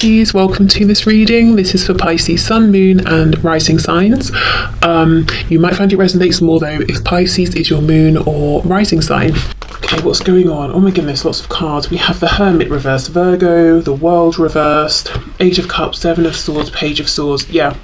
Pisces, welcome to this reading. This is for Pisces Sun, Moon and Rising signs. You might find it resonates more though if Pisces is your moon or rising sign. Okay, what's going on? Oh my goodness, lots of cards. We have the Hermit reversed, Virgo, the World reversed, Age of Cups, Seven of Swords, Page of Swords. Yeah.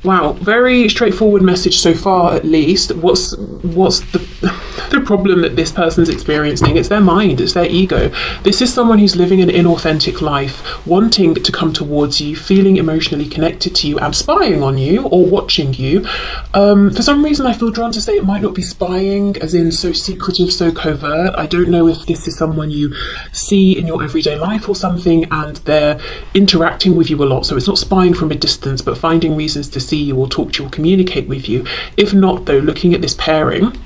Wow, very straightforward message so far, at least. What's the problem that this person's experiencing? It's their mind, it's their ego. This is someone who's living an inauthentic life, wanting to come towards you, feeling emotionally connected to you and spying on you or watching you. For some reason, I feel drawn to say it might not be spying, as in so secretive, so covert. I don't know if this is someone you see in your everyday life or something, and they're interacting with you a lot. So it's not spying from a distance, but finding reasons to see you or talk to you or communicate with you. If not, though, looking at this pairing,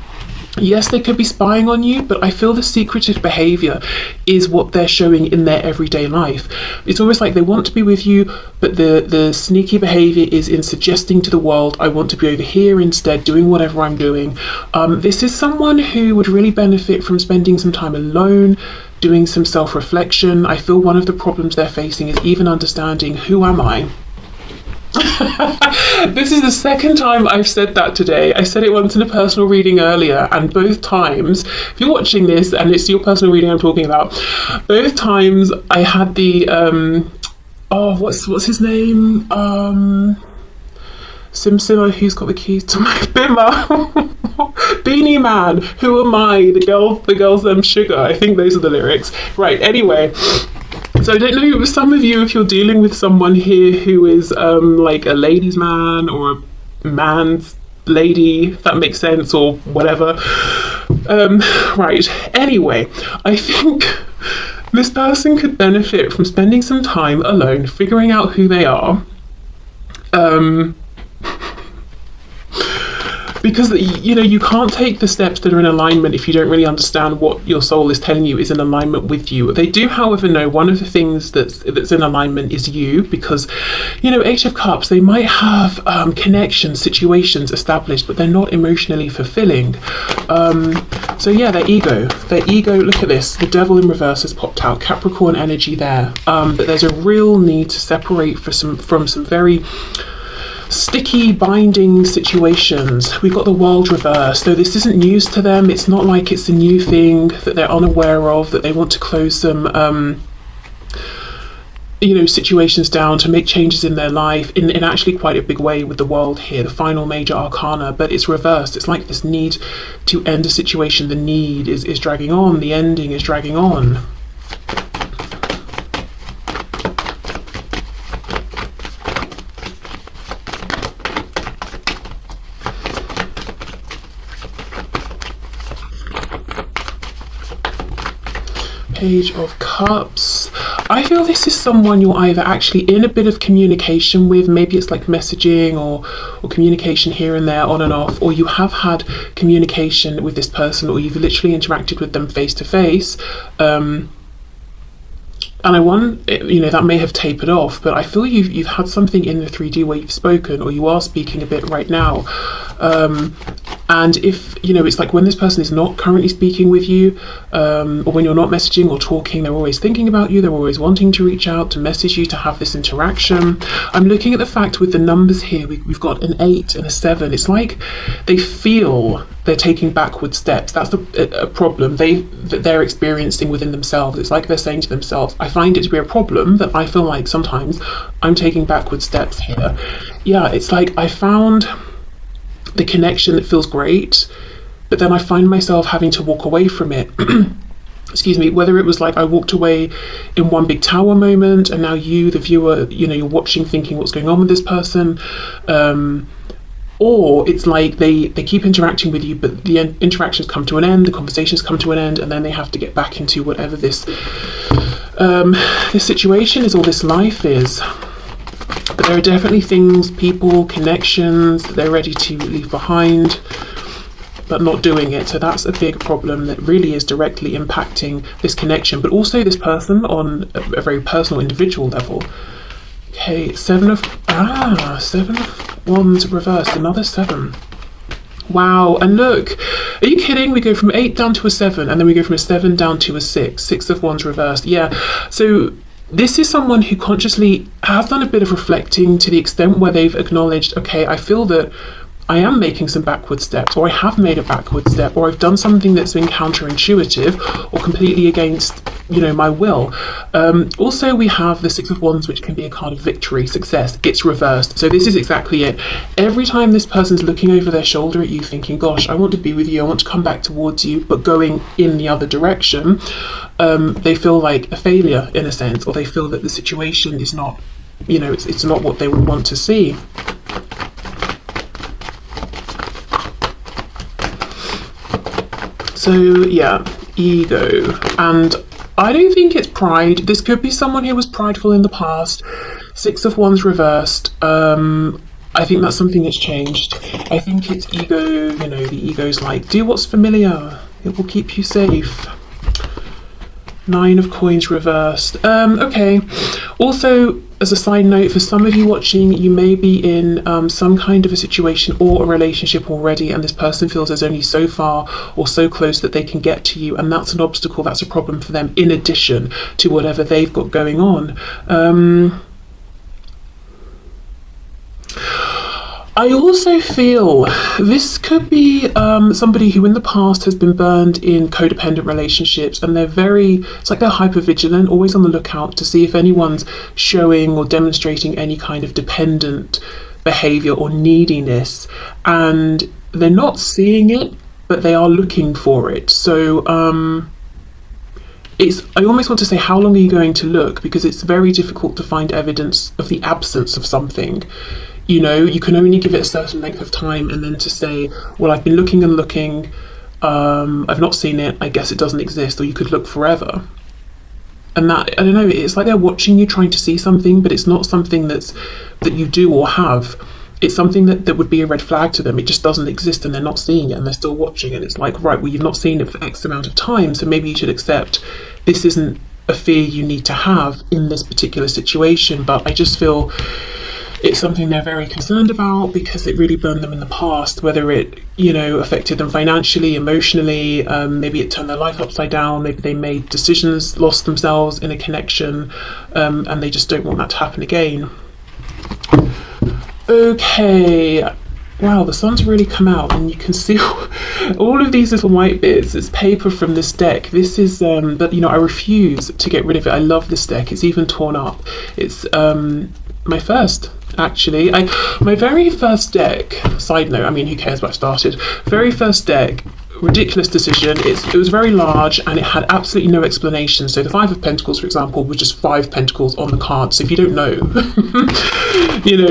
yes, they could be spying on you, but I feel the secretive behaviour is what they're showing in their everyday life. It's almost like they want to be with you, but the sneaky behaviour is in suggesting to the world, I want to be over here instead, doing whatever I'm doing. This is someone who would really benefit from spending some time alone, doing some self-reflection. I feel one of the problems they're facing is even understanding, who am I? This is the second time I've said that today. I said it once in a personal reading earlier, and both times, if you're watching this and it's your personal reading I'm talking about, both times I had the what's his name? Simsima, who's got the keys to my bimmer? Beanie Man, who am I? The girl's sugar. I think those are the lyrics. Right, anyway. So I don't know, some of you, if you're dealing with someone here who is like a ladies' man or a man's lady, if that makes sense, or whatever. Right, anyway, I think this person could benefit from spending some time alone, figuring out who they are. Because, you know, you can't take the steps that are in alignment if you don't really understand what your soul is telling you is in alignment with you. They do, however, know one of the things that's in alignment is you, because, you know, Age of Cups, they might have connections, situations established, but they're not emotionally fulfilling. So yeah, their ego, look at this, the Devil in reverse has popped out, Capricorn energy there. But there's a real need to separate from some very sticky binding situations. We've got the World reverse, though this isn't news to them. It's not like it's a new thing that they're unaware of, that they want to close some situations down, to make changes in their life in actually quite a big way with the World here, the final major arcana, but it's reversed. It's like this need to end a situation. The need is dragging on, the ending is dragging on. Page of Cups. I feel this is someone you're either actually in a bit of communication with, maybe it's like messaging or communication here and there, on and off, or you have had communication with this person, or you've literally interacted with them face to face. And I want, that may have tapered off, but I feel you've had something in the 3D where you've spoken, or you are speaking a bit right now. And if, it's like when this person is not currently speaking with you, or when you're not messaging or talking, they're always thinking about you, they're always wanting to reach out, to message you, to have this interaction. I'm looking at the fact with the numbers here, we've got an 8 and a 7. It's like they feel they're taking backward steps. That's a problem that they're experiencing within themselves. It's like they're saying to themselves, I find it to be a problem that I feel like sometimes I'm taking backward steps here. Yeah, it's like I found the connection that feels great, but then I find myself having to walk away from it. Excuse me, whether it was like I walked away in one big tower moment, and now you, the viewer, you're watching thinking what's going on with this person, or it's like they keep interacting with you, but the interactions come to an end, the conversations come to an end, and then they have to get back into whatever this situation is, or this life is. But there are definitely things, people, connections that they're ready to leave behind, but not doing it. So that's a big problem that really is directly impacting this connection, but also this person on a very personal, individual level. Okay, Seven of Wands reversed, another 7. Wow, and look, are you kidding? We go from 8 down to a 7, and then we go from a 7 down to a 6. 6 of Wands reversed. Yeah, so this is someone who consciously has done a bit of reflecting to the extent where they've acknowledged, okay, I feel that I am making some backward steps, or I have made a backward step, or I've done something that's been counterintuitive or completely against, my will. Also, we have the Six of Wands, which can be a card of victory, success. It's reversed. So this is exactly it. Every time this person's looking over their shoulder at you thinking, gosh, I want to be with you, I want to come back towards you, but going in the other direction, they feel like a failure in a sense, or they feel that the situation is not, it's not what they would want to see. So yeah, ego. And I don't think it's pride. This could be someone who was prideful in the past. Six of Wands reversed. I think that's something that's changed. I think it's ego, the ego's like, do what's familiar. It will keep you safe. Nine of Coins reversed. Okay. Also, as a side note, for some of you watching, you may be in some kind of a situation or a relationship already, and this person feels there's only so far or so close that they can get to you, and that's an obstacle, that's a problem for them, in addition to whatever they've got going on. I also feel this could be somebody who in the past has been burned in codependent relationships, and it's like they're hyper vigilant, always on the lookout to see if anyone's showing or demonstrating any kind of dependent behavior or neediness, and they're not seeing it, but they are looking for it. So I almost want to say, how long are you going to look? Because it's very difficult to find evidence of the absence of something. You can only give it a certain length of time, and then to say, well, I've been looking and looking, I've not seen it, I guess it doesn't exist, or you could look forever. And that, I don't know, it's like they're watching you trying to see something, but it's not something that you do or have. It's something that would be a red flag to them. It just doesn't exist, and they're not seeing it, and they're still watching, and it's like, right, well, you've not seen it for X amount of time, so maybe you should accept this isn't a fear you need to have in this particular situation. But I just feel it's something they're very concerned about because it really burned them in the past, whether it, affected them financially, emotionally, maybe it turned their life upside down, maybe they made decisions, lost themselves in a connection, and they just don't want that to happen again. Okay, wow, the sun's really come out, and you can see all of these little white bits. It's paper from this deck. This is, but I refuse to get rid of it. I love this deck. It's even torn up. It's my first, actually. My very first deck, side note, who cares what I started? Very first deck, ridiculous decision. It was very large, and it had absolutely no explanation. So the Five of Pentacles, for example, was just 5 pentacles on the card. So if you don't know,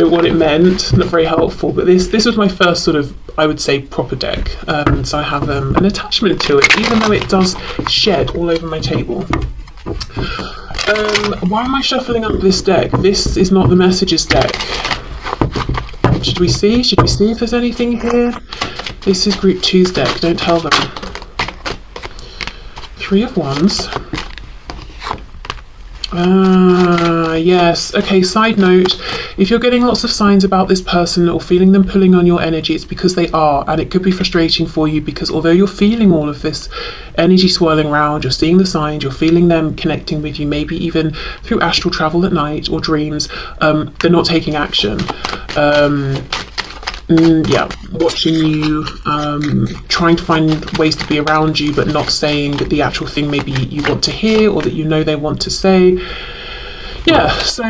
what it meant, not very helpful. But this was my first sort of, I would say, proper deck. So I have an attachment to it, even though it does shed all over my table. Why am I shuffling up this deck? This is not the messages deck. Should we see if there's anything here? This is Group 2's deck, don't tell them. Three of Wands. Yes. Okay, side note, if you're getting lots of signs about this person or feeling them pulling on your energy, it's because they are, and it could be frustrating for you because although you're feeling all of this energy swirling around, you're seeing the signs, you're feeling them connecting with you, maybe even through astral travel at night or dreams, they're not taking action. Watching you, trying to find ways to be around you, but not saying the actual thing maybe you want to hear or that they want to say. Yeah, so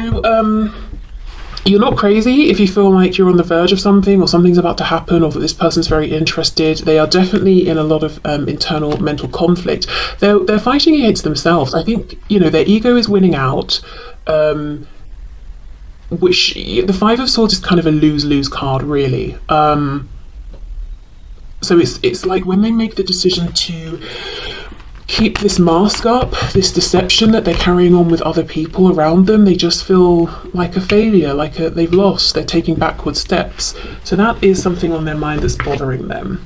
you're not crazy if you feel like you're on the verge of something or something's about to happen or that this person's very interested. They are definitely in a lot of internal mental conflict. They're fighting against themselves. I think, their ego is winning out. Which the Five of Swords is kind of a lose-lose card, really. So it's like when they make the decision to keep this mask up, this deception that they're carrying on with other people around them, they just feel like a failure, they've lost, they're taking backward steps. So that is something on their mind that's bothering them.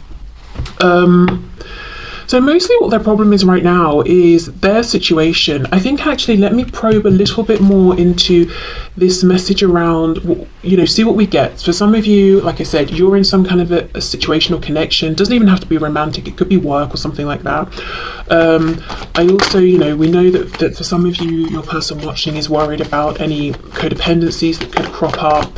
So mostly what their problem is right now is their situation. I think actually let me probe a little bit more into this message around, you know, see what we get. For some of you, like I said, you're in some kind of a situational connection. Doesn't even have to be romantic. It could be work or something like that. I also, you know, we know that for some of you, your person watching is worried about any codependencies that could crop up.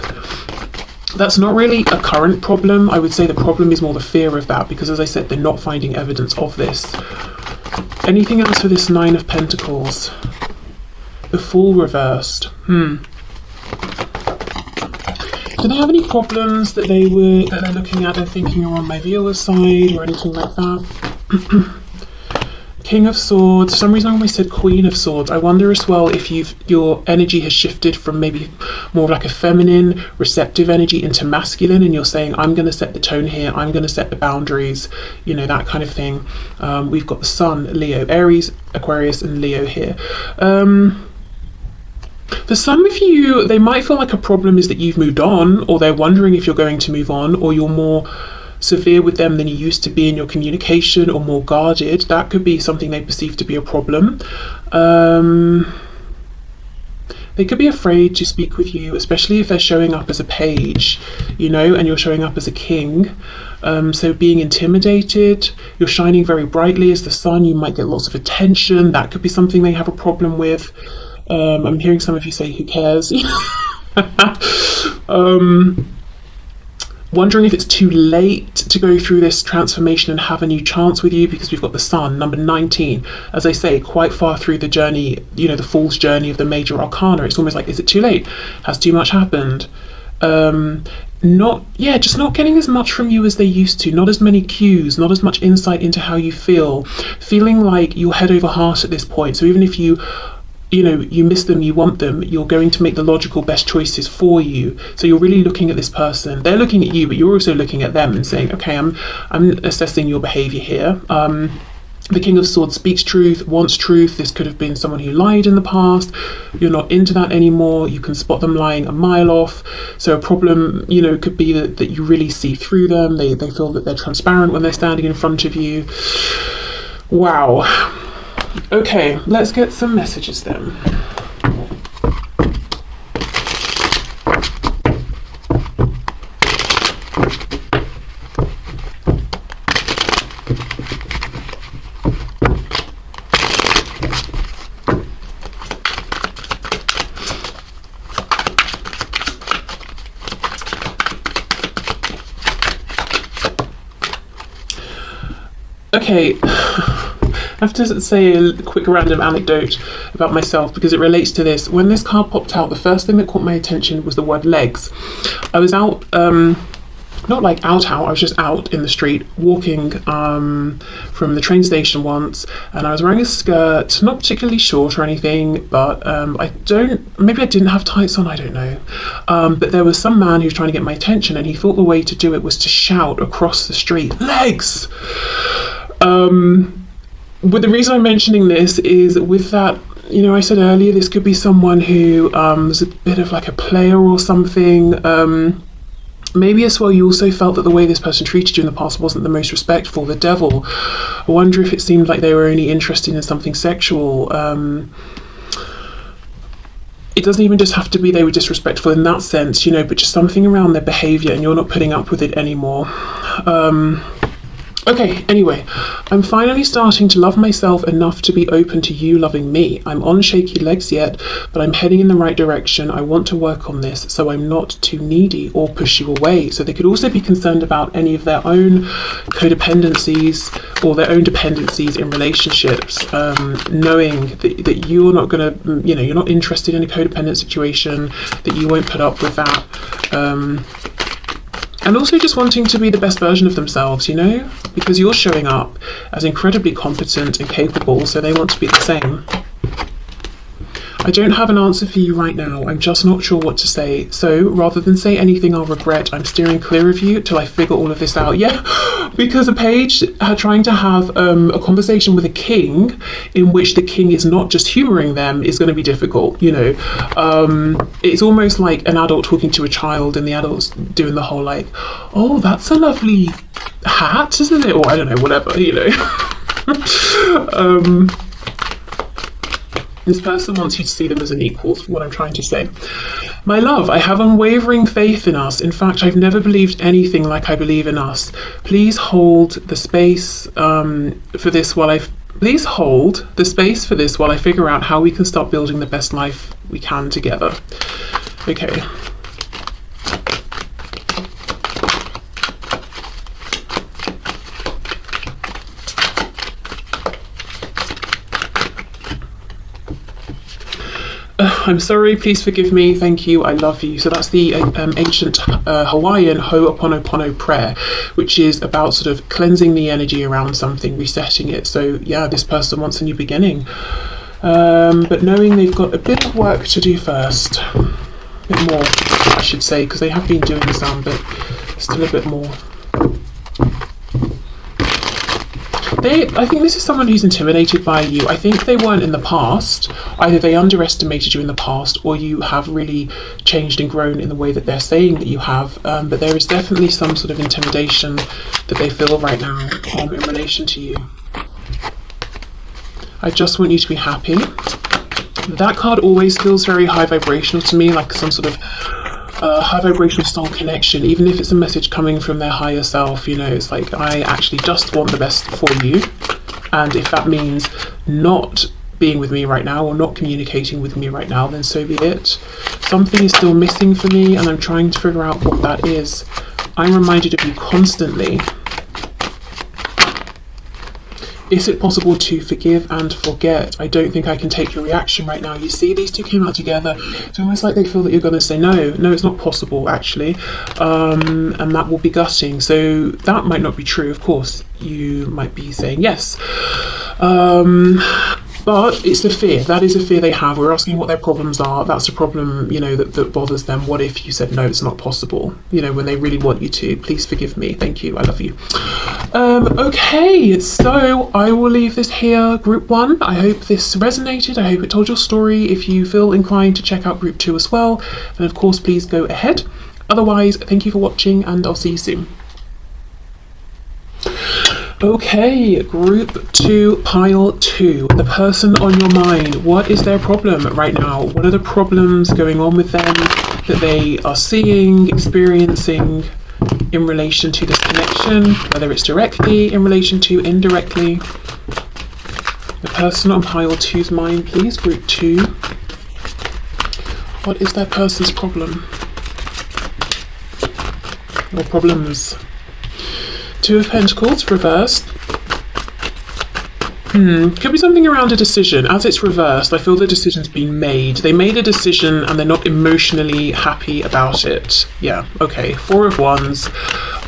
That's not really a current problem. I would say the problem is more the fear of that, because as I said, they're not finding evidence of this. Anything else for this Nine of Pentacles? The Fool reversed. Do they have any problems that they're looking at and thinking are on my viewer's side or anything like that? King of Swords. For some reason I always said Queen of Swords. I wonder as well if your energy has shifted from maybe more like a feminine, receptive energy into masculine, and you're saying, I'm going to set the tone here, I'm going to set the boundaries, you know, that kind of thing. We've got the Sun, Leo, Aries, Aquarius, and Leo here. For some of you, they might feel like a problem is that you've moved on, or they're wondering if you're going to move on, or you're more severe with them than you used to be in your communication, or more guarded. That could be something they perceive to be a problem. They could be afraid to speak with you, especially if they're showing up as a page, you know, and you're showing up as a king. So being intimidated, you're shining very brightly as the sun, you might get lots of attention. That could be something they have a problem with. I'm hearing some of you say, who cares? Wondering if it's too late to go through this transformation and have a new chance with you, because we've got the Sun, number 19. As I say, quite far through the journey, you know, the Fool's journey of the major arcana. It's almost like, is it too late? Has too much happened? Just not getting as much from you as they used to. Not as many cues, not as much insight into how you feel. Feeling like you're head over heart at this point. So even if you miss them, you want them, you're going to make the logical best choices for you. So you're really looking at this person. They're looking at you, but you're also looking at them and saying, okay, I'm assessing your behavior here. The King of Swords speaks truth, wants truth. This could have been someone who lied in the past. You're not into that anymore. You can spot them lying a mile off. So a problem, you know, could be that you really see through them. They feel that they're transparent when they're standing in front of you. Wow. Okay, let's get some messages then. Okay. I have to say a quick random anecdote about myself because it relates to this. When this card popped out, the first thing that caught my attention was the word legs. I was out, not like out, I was just out in the street walking from the train station once, and I was wearing a skirt, not particularly short or anything, but maybe I didn't have tights on, I don't know. But there was some man who was trying to get my attention, and he thought the way to do it was to shout across the street, legs! But the reason I'm mentioning this is with that, you know, I said earlier, this could be someone who was a bit of like a player or something. Maybe as well, you also felt that the way this person treated you in the past wasn't the most respectful, the devil. I wonder if it seemed like they were only interested in something sexual. It doesn't even just have to be they were disrespectful in that sense, you know, but just something around their behavior and you're not putting up with it anymore. Okay, anyway, I'm finally starting to love myself enough to be open to you loving me. I'm on shaky legs yet, but I'm heading in the right direction. I want to work on this so I'm not too needy or push you away. So they could also be concerned about any of their own codependencies or their own dependencies in relationships, knowing that you're not going to, you know, you're not interested in a codependent situation, that you won't put up with that. And also just wanting to be the best version of themselves, you know, because you're showing up as incredibly competent and capable, so they want to be the same. I don't have an answer for you right now. I'm just not sure what to say. So rather than say anything I'll regret, I'm steering clear of you till I figure all of this out. Yeah, because a page trying to have a conversation with a king in which the king is not just humoring them is going to be difficult, you know. It's almost like an adult talking to a child and the adult's doing the whole like, oh, that's a lovely hat, isn't it? Or I don't know, whatever, you know. This person wants you to see them as an equal, is what I'm trying to say. My love, I have unwavering faith in us. In fact, I've never believed anything like I believe in us. Please hold the space for this while I figure out how we can start building the best life we can together. Okay. I'm sorry, please forgive me, thank you, I love you. So that's the ancient Hawaiian Ho'oponopono prayer, which is about sort of cleansing the energy around something, resetting it. So yeah, this person wants a new beginning, but knowing they've got a bit of work to do first. A bit more, I should say, because they have been doing some, but still a bit more. I think this is someone who's intimidated by you. I think they weren't in the past. Either they underestimated you in the past, or you have really changed and grown in the way that they're saying that you have. But there is definitely some sort of intimidation that they feel right now in relation to you. I just want you to be happy. That card always feels very high vibrational to me, like some sort of high vibrational soul connection, even if it's a message coming from their higher self. You know, it's like, I actually just want the best for you, and if that means not being with me right now or not communicating with me right now, then so be it. Something is still missing for me, and I'm trying to figure out what that is. I'm reminded of you constantly. Is it possible to forgive and forget? I don't think I can take your reaction right now. You see, these two came out together. It's almost like they feel that you're going to say no. No, it's not possible, actually. And that will be gutting. So that might not be true, of course. You might be saying yes. But it's a fear. That is a fear they have. We're asking what their problems are. That's a problem, you know, that bothers them. What if you said, no, it's not possible? You know, when they really want you to. Please forgive me. Thank you. I love you. Okay, so I will leave this here, group 1. I hope this resonated. I hope it told your story. If you feel inclined to check out group 2 as well, then of course, please go ahead. Otherwise, thank you for watching, and I'll see you soon. Okay, group 2, pile 2, the person on your mind. What is their problem right now? What are the problems going on with them that they are seeing, experiencing in relation to this connection, whether it's directly, in relation to indirectly? The person on pile 2's mind, please, group 2. What is that person's problem? Or problems? 2 of Pentacles reversed. Could be something around a decision. As it's reversed, I feel the decision's been made. They made a decision and they're not emotionally happy about it. Yeah, okay. 4 of Wands.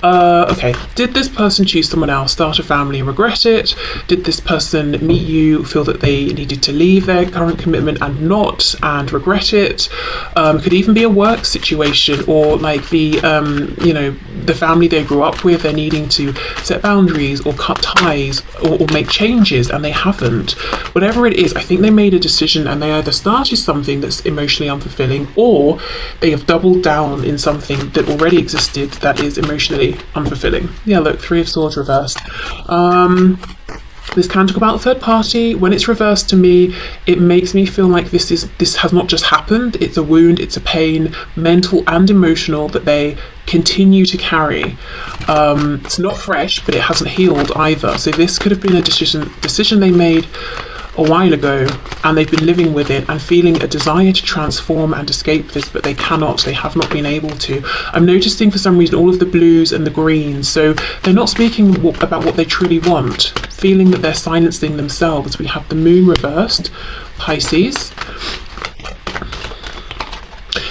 Okay, did this person choose someone else, start a family, regret it? Did this person meet you, feel that they needed to leave their current commitment and not, and regret it? Could even be a work situation, or like the, you know, the family they grew up with, they're needing to set boundaries or cut ties or make changes, and they haven't. Whatever it is, I think they made a decision and they either started something that's emotionally unfulfilling, or they have doubled down in something that already existed that is emotionally unfulfilling. Yeah, look, 3 of Swords reversed. This can talk about third party. When it's reversed to me, it makes me feel like this has not just happened. It's a wound, it's a pain, mental and emotional, that they continue to carry. It's not fresh, but it hasn't healed either. So this could have been a decision they made a while ago, and they've been living with it and feeling a desire to transform and escape this, but they cannot. They have not been able to. I'm noticing for some reason all of the blues and the greens, so they're not speaking about what they truly want, feeling that they're silencing themselves. We have the moon reversed, Pisces.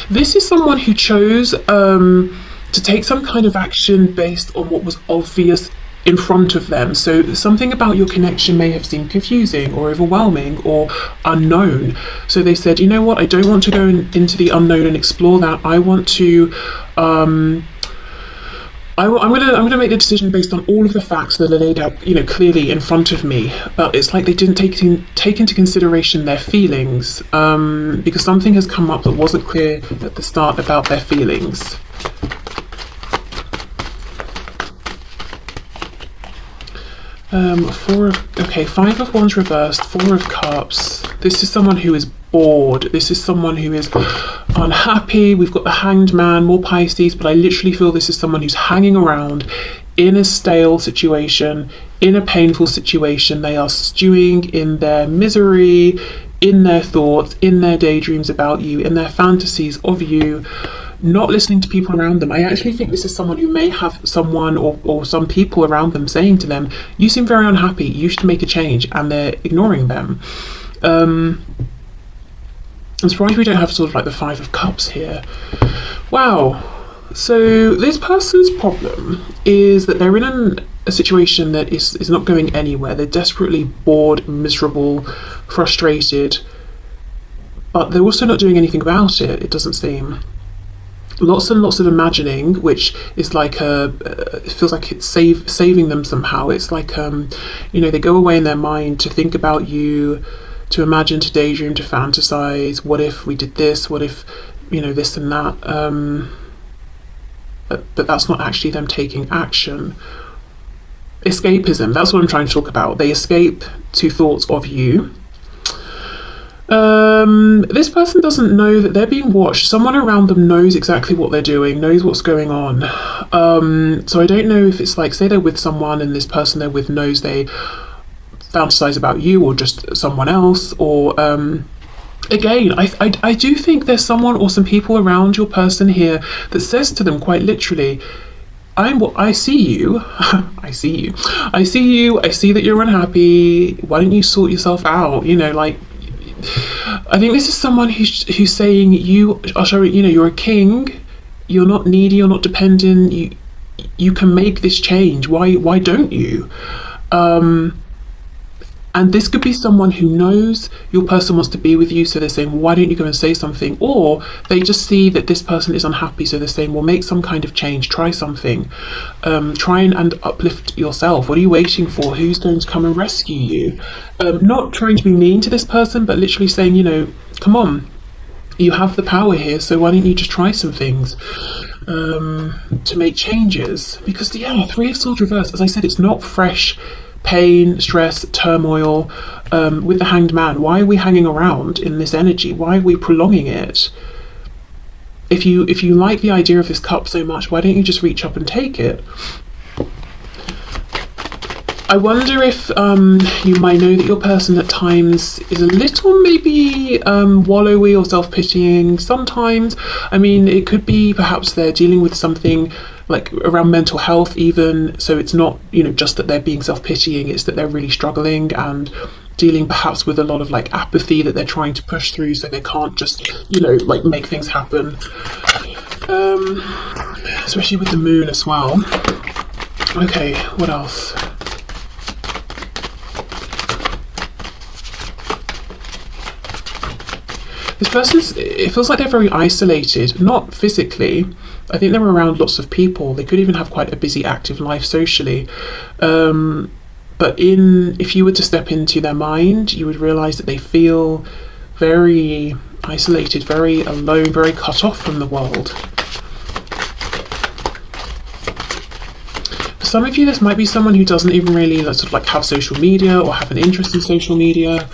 This is someone who chose to take some kind of action based on what was obvious in front of them. So something about your connection may have seemed confusing or overwhelming or unknown. So they said, you know what, I don't want to go into the unknown and explore that. I want to I'm gonna make the decision based on all of the facts that are laid out, you know, clearly in front of me. But it's like they didn't take into consideration their feelings, because something has come up that wasn't clear at the start about their feelings. Five of Wands reversed, Four of Cups. This is someone who is bored. This is someone who is unhappy. We've got the Hanged Man, more Pisces, but I literally feel this is someone who's hanging around in a stale situation, in a painful situation. They are stewing in their misery, in their thoughts, in their daydreams about you, in their fantasies of you, not listening to people around them. I actually think this is someone who may have someone or some people around them saying to them, you seem very unhappy, you should make a change, and they're ignoring them. I'm surprised we don't have sort of like the Five of Cups here. Wow. So this person's problem is that they're in a situation that is not going anywhere. They're desperately bored, miserable, frustrated, but they're also not doing anything about it, it doesn't seem. Lots and lots of imagining, which is like it feels like it's saving them somehow. It's like they go away in their mind to think about you, to imagine, to daydream, to fantasize. What if we did this? What if this and that? But that's not actually them taking action. Escapism, that's what I'm trying to talk about. They escape to thoughts of you. This person doesn't know that they're being watched. Someone around them knows exactly what they're doing, knows what's going on. So I don't know if it's like, say they're with someone and this person they're with knows they fantasize about you or just someone else, or again, I do think there's someone or some people around your person here that says to them quite literally, I see you. I see you. I see you. I see that you're unhappy. Why don't you sort yourself out? I think this is someone who's saying you're a king. You're not needy. You're not dependent. You can make this change. Why don't you? And this could be someone who knows your person wants to be with you, so they're saying, why don't you go and say something? Or they just see that this person is unhappy, so they're saying, well, make some kind of change, try something, try and uplift yourself. What are you waiting for? Who's going to come and rescue you? Not trying to be mean to this person, but literally saying, come on, you have the power here, so why don't you just try some things to make changes? Because Three of Swords reversed, as I said, it's not fresh pain, stress, turmoil. With the Hanged Man, why are we hanging around in this energy? Why are we prolonging it? If you like the idea of this cup so much, why don't you just reach up and take it? I wonder if you might know that your person at times is a little maybe wallowy or self-pitying sometimes. I mean, it could be perhaps they're dealing with something like around mental health even, so it's not just that they're being self-pitying, it's that they're really struggling and dealing perhaps with a lot of like apathy that they're trying to push through, so they can't just like make things happen, especially with the moon as well. Okay, what else? This person's, it feels like they're very isolated, not physically. I think they're around lots of people. They could even have quite a busy, active life socially. But if you were to step into their mind, you would realise that they feel very isolated, very alone, very cut off from the world. For some of you, this might be someone who doesn't even really sort of like have social media or have an interest in social media.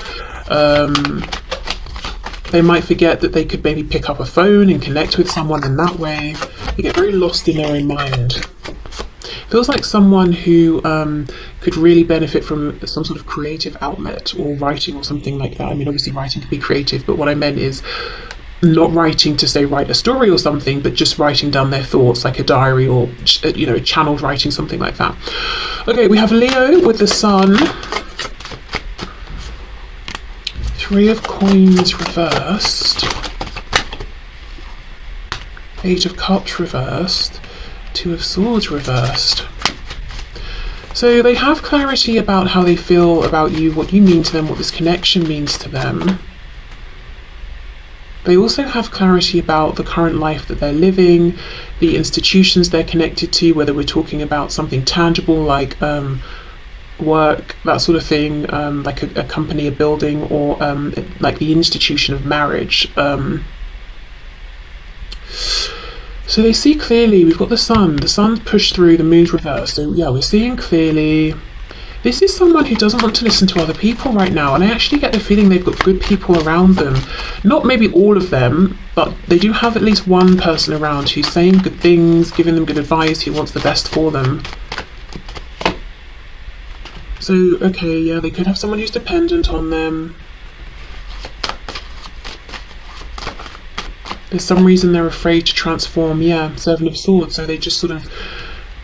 They might forget that they could maybe pick up a phone and connect with someone in that way. They get very lost in their own mind. Feels like someone who could really benefit from some sort of creative outlet or writing or something like that. I mean, obviously writing can be creative, but what I meant is not writing to say write a story or something, but just writing down their thoughts like a diary or channeled writing, something like that. Okay, we have Leo with the Sun. Three of Coins reversed, Eight of Cups reversed, Two of Swords reversed. So they have clarity about how they feel about you, what you mean to them, what this connection means to them. They also have clarity about the current life that they're living, the institutions they're connected to, whether we're talking about something tangible like work, that sort of thing, like a company, a building, or like the institution of marriage. So they see clearly. We've got the sun's pushed through, the moon's reversed, so yeah, we're seeing clearly. This is someone who doesn't want to listen to other people right now, and I actually get the feeling they've got good people around them. Not maybe all of them, but they do have at least one person around who's saying good things, giving them good advice, who wants the best for them. So, okay, yeah, they could have someone who's dependent on them. There's some reason they're afraid to transform, yeah, Servant of Swords, so they just sort of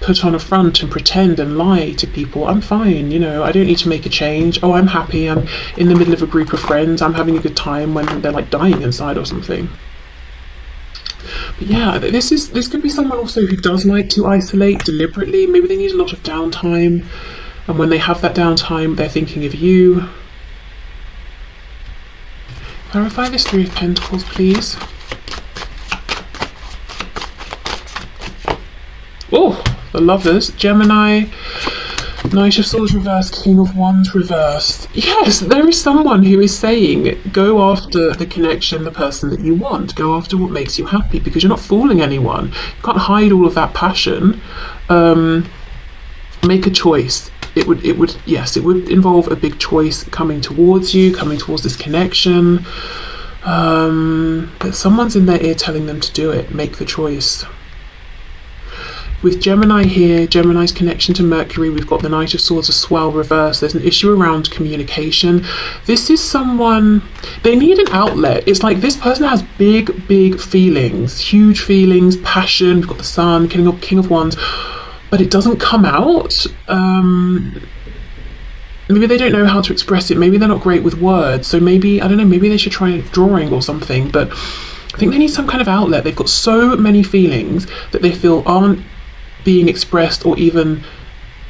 put on a front and pretend and lie to people. I'm fine, you know, I don't need to make a change. Oh, I'm happy, I'm in the middle of a group of friends, I'm having a good time, when they're like dying inside or something. But yeah, this could be someone also who does like to isolate deliberately. Maybe they need a lot of downtime, and when they have that downtime, they're thinking of you. Clarify this Three of Pentacles, please. Oh, the Lovers, Gemini, Knight of Swords reversed, King of Wands reversed. Yes, there is someone who is saying, go after the connection, the person that you want. Go after what makes you happy, because you're not fooling anyone. You can't hide all of that passion. Make a choice. It would involve a big choice coming towards you, coming towards this connection. But someone's in their ear telling them to do it. Make the choice. With Gemini here, Gemini's connection to Mercury, we've got the Knight of Swords, a swell reverse. There's an issue around communication. This is someone, they need an outlet. It's like this person has big, big feelings, huge feelings, passion. We've got the Sun, King of Wands, but it doesn't come out. Maybe they don't know how to express it. Maybe they're not great with words. So maybe, I don't know, maybe they should try drawing or something. But I think they need some kind of outlet. They've got so many feelings that they feel aren't being expressed or even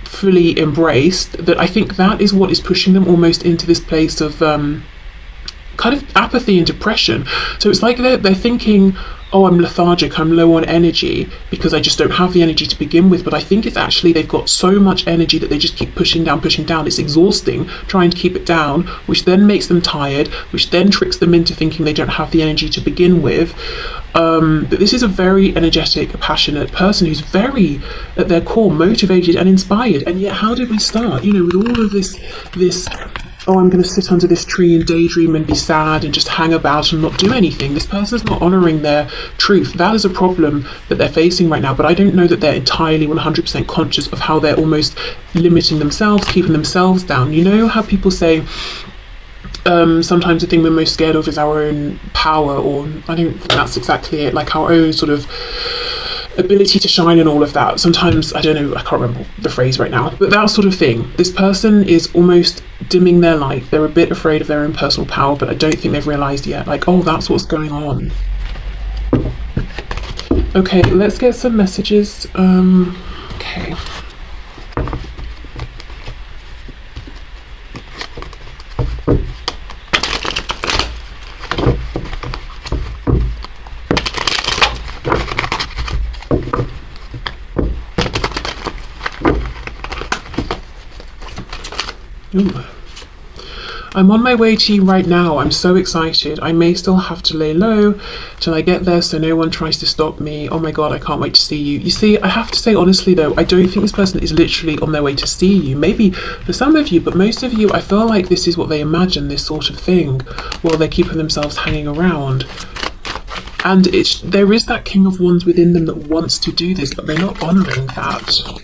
fully embraced, that I think that is what is pushing them almost into this place of kind of apathy and depression. So it's like they're thinking, oh, I'm lethargic, I'm low on energy because I just don't have the energy to begin with. But I think it's actually they've got so much energy that they just keep pushing down. It's exhausting trying to keep it down, which then makes them tired, which then tricks them into thinking they don't have the energy to begin with. But this is a very energetic, passionate person who's very, at their core, motivated and inspired. And yet, how did we start? You know, with all of this, oh, I'm going to sit under this tree and daydream and be sad and just hang about and not do anything. This person's not honouring their truth. That is a problem that they're facing right now. But I don't know that they're entirely 100% conscious of how they're almost limiting themselves, keeping themselves down. You know how people say, sometimes the thing we're most scared of is our own power, or I don't think that's exactly it, like our own sort of ability to shine and all of that. Sometimes, I don't know, I can't remember the phrase right now, but that sort of thing. This person is almost dimming their light. They're a bit afraid of their own personal power, but I don't think they've realised yet, like, oh, that's what's going on. Okay, let's get some messages. Okay. Ooh. I'm on my way to you right now. I'm so excited. I may still have to lay low till I get there so no one tries to stop me. Oh my god, I can't wait to see you. You see, I have to say honestly though, I don't think this person is literally on their way to see you. Maybe for some of you, but most of you, I feel like this is what they imagine, this sort of thing, while they're keeping themselves hanging around. And there is that King of Wands within them that wants to do this, but they're not honouring that.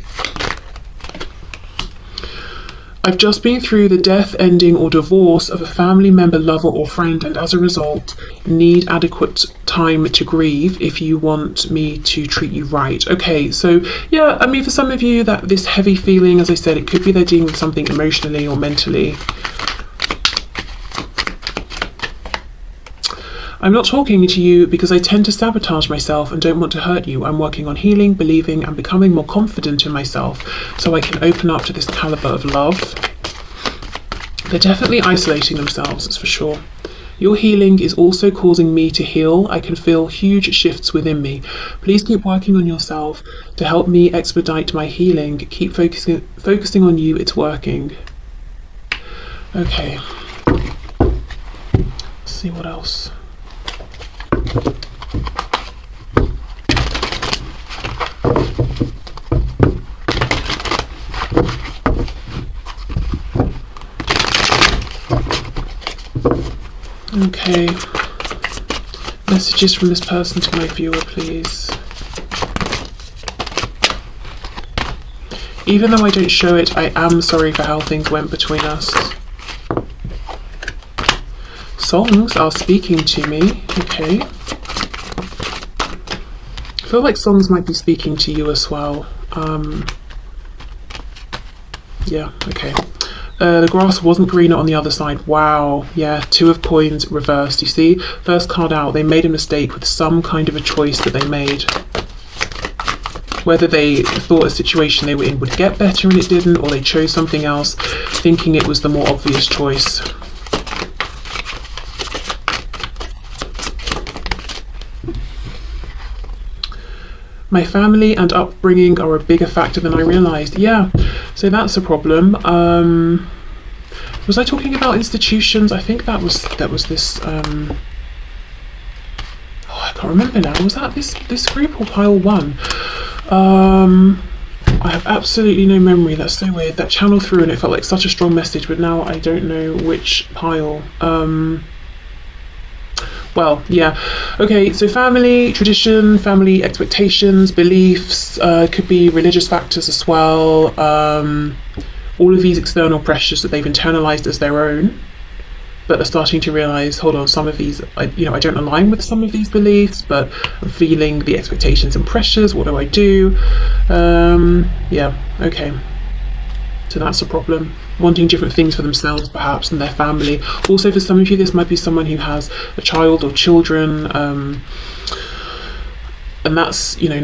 I've just been through the death, ending or divorce of a family member, lover or friend, and as a result need adequate time to grieve if you want me to treat you right. Okay, so yeah, I mean for some of you that this heavy feeling, as I said, it could be they're dealing with something emotionally or mentally. I'm not talking to you because I tend to sabotage myself and don't want to hurt you. I'm working on healing, believing and becoming more confident in myself so I can open up to this caliber of love. They're definitely isolating themselves, that's for sure. Your healing is also causing me to heal. I can feel huge shifts within me. Please keep working on yourself to help me expedite my healing. Keep focusing on you, it's working. Okay. Let's see what else. Okay. Messages from this person to my viewer, please. Even though I don't show it, I am sorry for how things went between us. Songs are speaking to me. Okay. I feel like songs might be speaking to you as well. Yeah, okay. The grass wasn't greener on the other side. Wow. Yeah, 2 of coins reversed. You see, first card out, they made a mistake with some kind of a choice that they made. Whether they thought a situation they were in would get better and it didn't, or they chose something else, thinking it was the more obvious choice. My family and upbringing are a bigger factor than I realised. Yeah, so that's a problem. Was I talking about institutions? I think that was this. Oh, I can't remember now. Was that this group or pile 1? I have absolutely no memory. That's so weird. That channeled through and it felt like such a strong message, but now I don't know which pile. Well, yeah. Okay, so family, tradition, family expectations, beliefs, could be religious factors as well. All of these external pressures that they've internalized as their own, but are starting to realize, hold on, some of these, I don't align with some of these beliefs, but I'm feeling the expectations and pressures. What do I do? Yeah, okay. So that's a problem. Wanting different things for themselves, perhaps, and their family. Also, for some of you, this might be someone who has a child or children, and that's, not